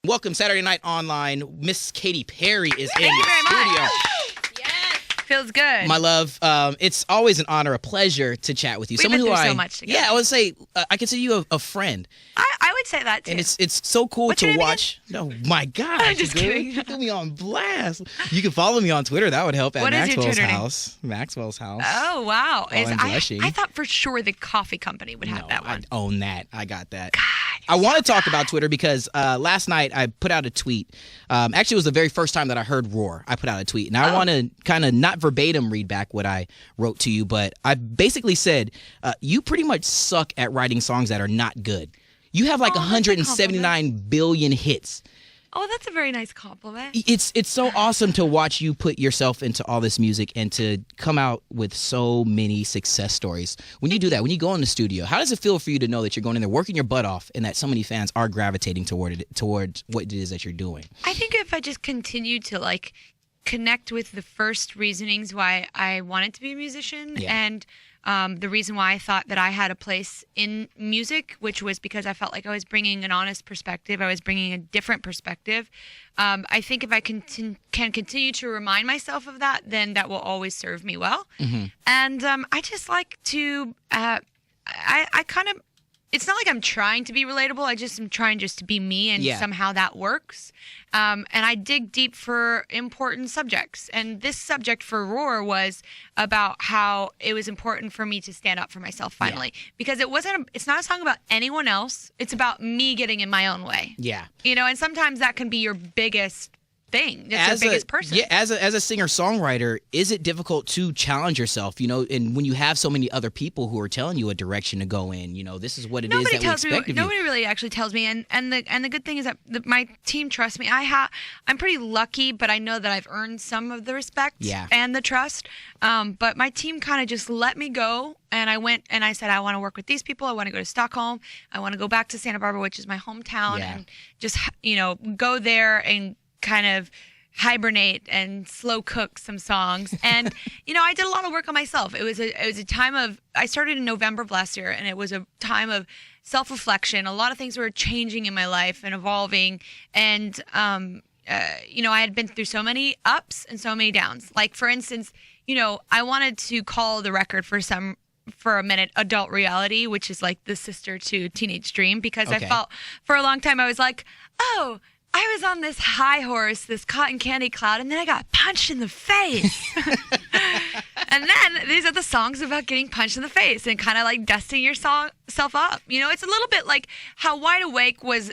Welcome, Saturday Night Online. Miss Katy Perry is in Thank you the very studio. much. Feels good. My love, it's always an honor, a pleasure to chat with you. We've been through so much together. Yeah, I would say I consider you a friend, I would say that too. and it's so cool What's your to name watch. No, my God, I'm just kidding. You threw me on blast. You can follow me on Twitter. That would help at What is your Maxwell's Twitter name? house. Maxwell's house. Oh wow! Oh, I'm blushing. I thought for sure the coffee company would have No, that one. I own that. I got that. God, I want to talk about Twitter because last night I put out a tweet. Actually, it was the very first time that I heard Roar. I put out a tweet. And I want to kind of not verbatim read back what I wrote to you, but I basically said, you pretty much suck at writing songs that are not good. You have like Oh, that's a 179 billion hits. Oh, that's a very nice compliment. It's so awesome to watch you put yourself into all this music and to come out with so many success stories. When you do that, when you go in the studio, how does it feel for you to know that you're going in there working your butt off and that so many fans are gravitating towards what it is that you're doing? I think if I just continue to connect with the first reasonings why I wanted to be a musician and the reason why I thought that I had a place in music, which was because I felt like I was bringing an honest perspective. I was bringing a different perspective. I think if I can continue to remind myself of that, then that will always serve me well. Mm-hmm. And I just like to, I kind of, it's not like I'm trying to be relatable. I just am trying just to be me, and somehow that works. And I dig deep for important subjects. And this subject for Roar was about how it was important for me to stand up for myself finally. Because it's not a song about anyone else. It's about me getting in my own way. Yeah. You know, and sometimes that can be your biggest thing. It's your biggest person. Yeah, as a singer-songwriter, is it difficult to challenge yourself, and when you have so many other people who are telling you a direction to go in, this is what it is that we expect of you. Nobody really actually tells me, and the good thing is that my team trusts me. I'm pretty lucky, but I know that I've earned some of the respect and the trust. But my team kind of just let me go, and I went and I said, I want to work with these people. I want to go to Stockholm. I want to go back to Santa Barbara, which is my hometown, and just go there and kind of hibernate and slow cook some songs. And I did a lot of work on myself. It was a time of, I started in November of last year, and it was a time of self-reflection. A lot of things were changing in my life and evolving, and I had been through so many ups and so many downs. Like, for instance, I wanted to call the record for a minute adult reality, which is like the sister to Teenage Dream, because I felt for a long time I was like, oh, I was on this high horse, this cotton candy cloud, and then I got punched in the face. And then these are the songs about getting punched in the face and kind of like dusting yourself up. It's a little bit like how Wide Awake was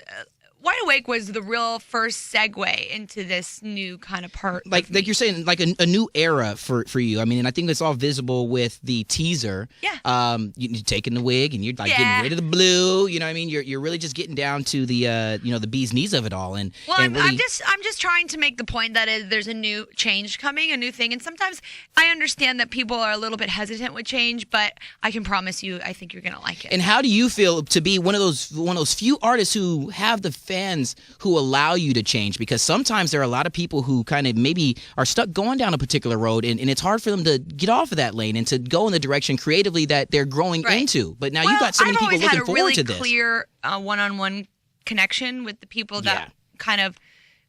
the real first segue into this new kind of part. Like you're saying, like a new era for you. I mean, and I think it's all visible with the teaser. Yeah. You're taking the wig and you're like getting rid of the blue. You know what I mean? You're really just getting down to the the bee's knees of it all. And I'm just trying to make the point that there's a new change coming, a new thing. And sometimes I understand that people are a little bit hesitant with change, but I can promise you, I think you're gonna like it. And how do you feel to be one of those few artists who have the fans who allow you to change? Because sometimes there are a lot of people who kind of maybe are stuck going down a particular road, and it's hard for them to get off of that lane and to go in the direction creatively that they're growing into. But now you've got so many people looking forward to this. I've always had a really clear one-on-one connection with the people that kind of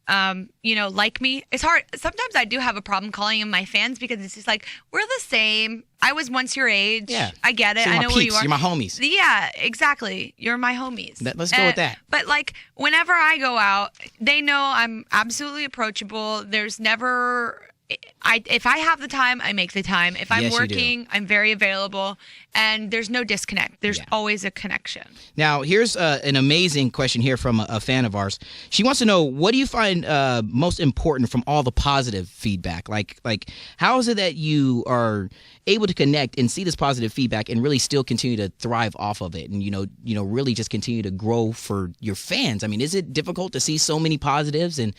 like me. It's hard. Sometimes I do have a problem calling them my fans because it's just like, we're the same. I was once your age. Yeah. I get it. So I know who you are. You're my homies. Yeah, exactly. You're my homies. Let's go with that. But whenever I go out, they know I'm absolutely approachable. There's never... if I have the time, I make the time. If I'm working, I'm very available, and there's no disconnect. There's always a connection. Now, here's an amazing question here from a fan of ours. She wants to know, what do you find most important from all the positive feedback? Like how is it that you are able to connect and see this positive feedback and really still continue to thrive off of it, and really just continue to grow for your fans? I mean, is it difficult to see so many positives and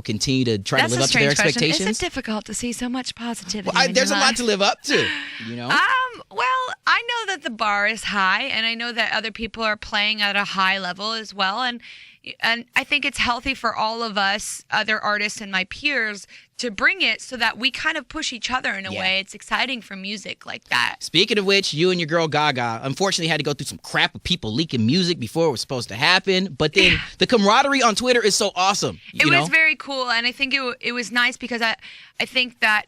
continue to try to live up to their expectations? Is it difficult to see so much positivity? Well, there's a lot to live up to. Well, I know that the bar is high, and I know that other people are playing at a high level as well. And And I think it's healthy for all of us, other artists and my peers, to bring it so that we kind of push each other in a way. It's exciting for music like that. Speaking of which, you and your girl Gaga unfortunately had to go through some crap with people leaking music before it was supposed to happen. But then the camaraderie on Twitter is so awesome. It was very cool. And I think it was nice because I think that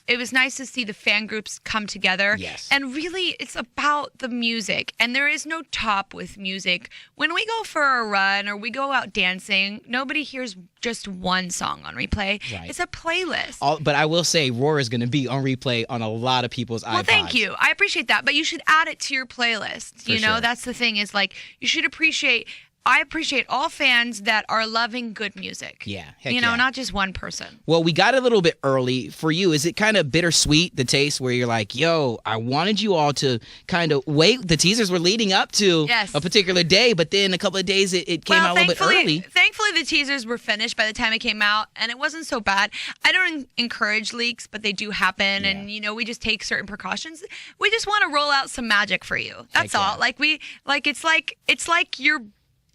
it was nice to see the fan groups come together. Yes. And really, it's about the music. And there is no top with music. When we go for a run or we go out dancing, nobody hears just one song on replay. Right. It's a playlist. But I will say, Roar is going to be on replay on a lot of people's iPods. Well, thank you. I appreciate that. But you should add it to your playlist. You know, that's the thing is like, you should appreciate... I appreciate all fans that are loving good music. Yeah. Not just one person. Well, we got a little bit early. For you, is it kind of bittersweet, the taste, where you're like, yo, I wanted you all to kind of wait. The teasers were leading up to a particular day, but then a couple of days it came out a little bit early. Thankfully, the teasers were finished by the time it came out, and it wasn't so bad. I don't encourage leaks, but they do happen, and, we just take certain precautions. We just want to roll out some magic for you. That's all. It's like your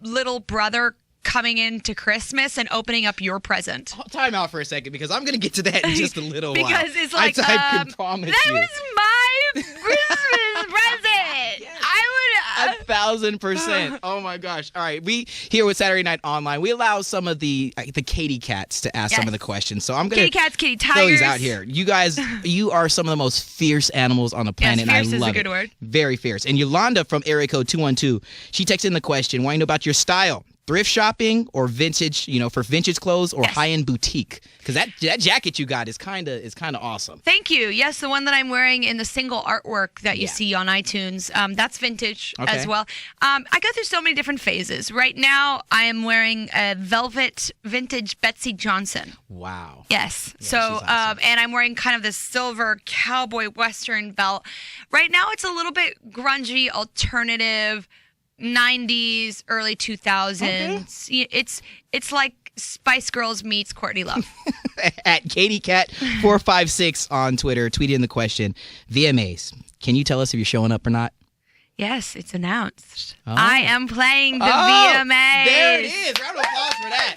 little brother coming into Christmas and opening up your present. Time out for a second because I'm going to get to that in just a little while. Because it's like, I can promise that you. was my Christmas present. Yes. I would... 1,000%. Oh my gosh. All right. We here with Saturday Night Online, we allow some of the Katy Cats to ask some of the questions. So I'm going to Katy Cats, Katy Tigers. throw these out here. You guys, you are some of the most fierce animals on the planet. Yes, fierce and I love is a good word. Very fierce. And Yolanda from area code 212, she texted in the question, wanting to know about your style. Thrift shopping or vintage, for vintage clothes or high-end boutique? Because that jacket you got is kind of awesome. Thank you. Yes, the one that I'm wearing in the single artwork that you see on iTunes, that's vintage as well. I go through so many different phases. Right now, I am wearing a velvet vintage Betsy Johnson. Wow. Yes. Yeah, so, she's awesome. and I'm wearing kind of this silver cowboy western belt. Right now, it's a little bit grungy, alternative. 90s, early 2000s. Okay. It's like Spice Girls meets Courtney Love. At KatyCat456 on Twitter, tweeting the question, VMAs, can you tell us if you're showing up or not? Yes, it's announced. I am playing the VMAs. There it is. Round of applause for that.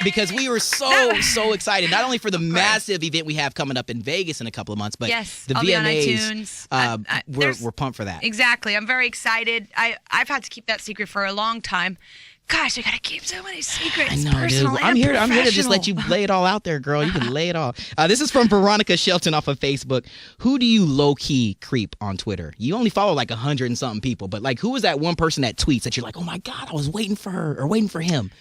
Because we were so excited, not only for the massive event we have coming up in Vegas in a couple of months, but the I'll VMAs. Be on iTunes. We're pumped for that. Exactly. I'm very excited. I've had to keep that secret for a long time. Gosh, I gotta keep so many secrets. I know, dude. I'm here to just let you lay it all out there, girl. You can lay it all. This is from Veronica Shelton off of Facebook. Who do you low-key creep on Twitter? You only follow like 100 and something people, but like who is that one person that tweets that you're like, oh my God, I was waiting for her or waiting for him?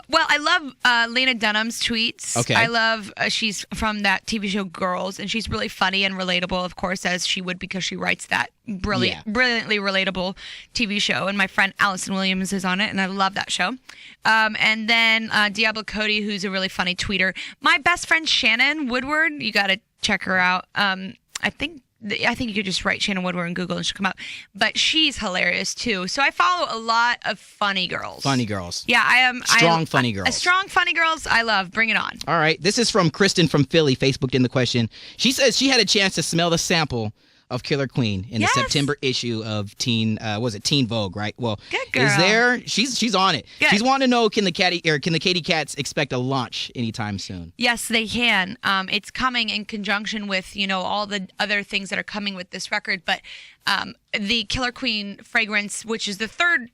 Well, I love Lena Dunham's tweets. Okay. I love, she's from that TV show Girls, and she's really funny and relatable, of course, as she would because she writes that brilliantly relatable TV show. And my friend Allison Williams is on it, and I love that show. And then Diablo Cody, who's a really funny tweeter. My best friend Shannon Woodward, you got to check her out. I think you could just write Shannon Woodward in Google and she'll come up. But she's hilarious, too. So I follow a lot of funny girls. Funny girls. Yeah, I am. Strong funny girls. Strong funny girls I love. Bring it on. All right. This is from Kristen from Philly. Facebooked in the question. She says she had a chance to smell the sample of Killer Queen in the September issue of Teen Vogue, right? Well, good girl. Is there? She's on it. Good. She's wanting to know can the Katy Cats expect a launch anytime soon? Yes, they can. It's coming in conjunction with all the other things that are coming with this record, but the Killer Queen fragrance, which is the third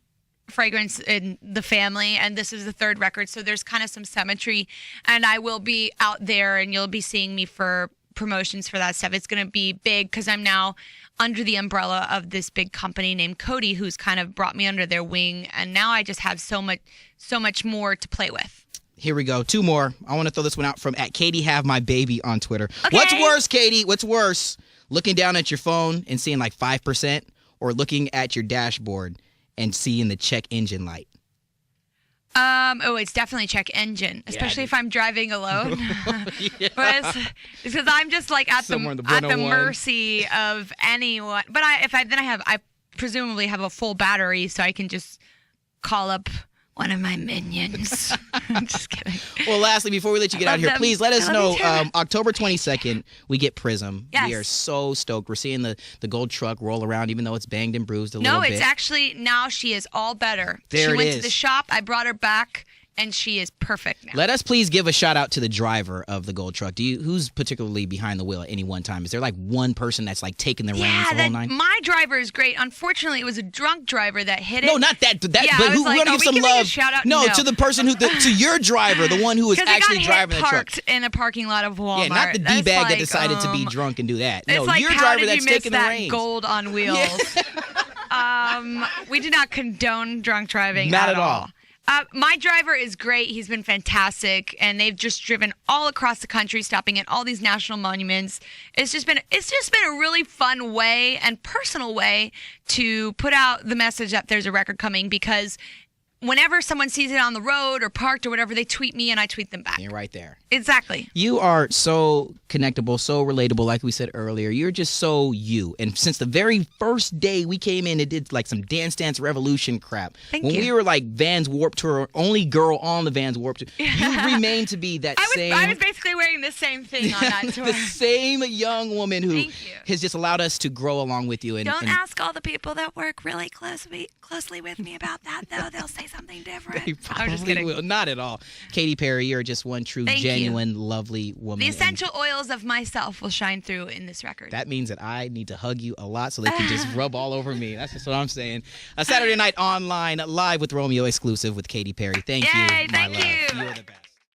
fragrance in the family, and this is the third record, so there's kind of some symmetry, and I will be out there, and you'll be seeing me for promotions for that stuff. It's going to be big because I'm now under the umbrella of this big company named Coty, who's kind of brought me under their wing, and now I just have so much more to play with. Here we go. Two more. I want to throw this one out from at Katy Have My Baby on Twitter. Okay. What's worse, Katy? What's worse? Looking down at your phone and seeing like 5%, or looking at your dashboard and seeing the check engine light? It's definitely check engine, especially if I'm driving alone. Yeah. Because I'm just like at the oh mercy of anyone. But I presumably have a full battery, so I can just call up one of my minions. I'm just kidding. Well, lastly, before we let you get out of here, please let us know. them. October 22nd, we get Prism. Yes. We are so stoked. We're seeing the gold truck roll around, even though it's banged and bruised a little bit. No, it's actually, now she is all better. There she it went is. to the shop. I brought her back, and she is perfect now. Let us please give a shout out to the driver of the gold truck. Who's particularly behind the wheel at any one time? Is there like one person that's like taking the reins the whole night? My driver is great. Unfortunately, it was a drunk driver that hit it. No, not that. Yeah, but I was we like, want to give some love. A shout out? No, to the person to your driver, the one who was actually driving the truck. Parked in a parking lot of Walmart. Yeah, not the d-bag that decided to be drunk and do that. No, like, your driver that's taking the that reins. Gold on wheels. Yeah. We do not condone drunk driving. Not at all. My driver is great. He's been fantastic, and they've just driven all across the country, stopping at all these national monuments. It's just been a really fun way and personal way to put out the message that there's a record coming, because whenever someone sees it on the road or parked or whatever, they tweet me and I tweet them back. You're right there. Exactly. You are so connectable, so relatable, like we said earlier. You're just so you. And since the very first day we came in and did like some Dance Dance Revolution crap. Thank when you. we were like Vans Warped Tour, only girl on the Vans Warped Tour, you remain to be that same. I was basically wearing the same thing on that tour. The same young woman who Thank you. has just allowed us to grow along with you. And Don't ask all the people that work really closely with me about that, though. They'll say something different. I'm just kidding. Will. Not at all. Katy Perry, you're just one true, genuine, lovely woman. The essential oils of myself will shine through in this record. That means that I need to hug you a lot so they can just rub all over me. That's just what I'm saying. A Saturday Night Online, live with Romeo exclusive with Katy Perry. Thank you, my love. Thank you. You're the best.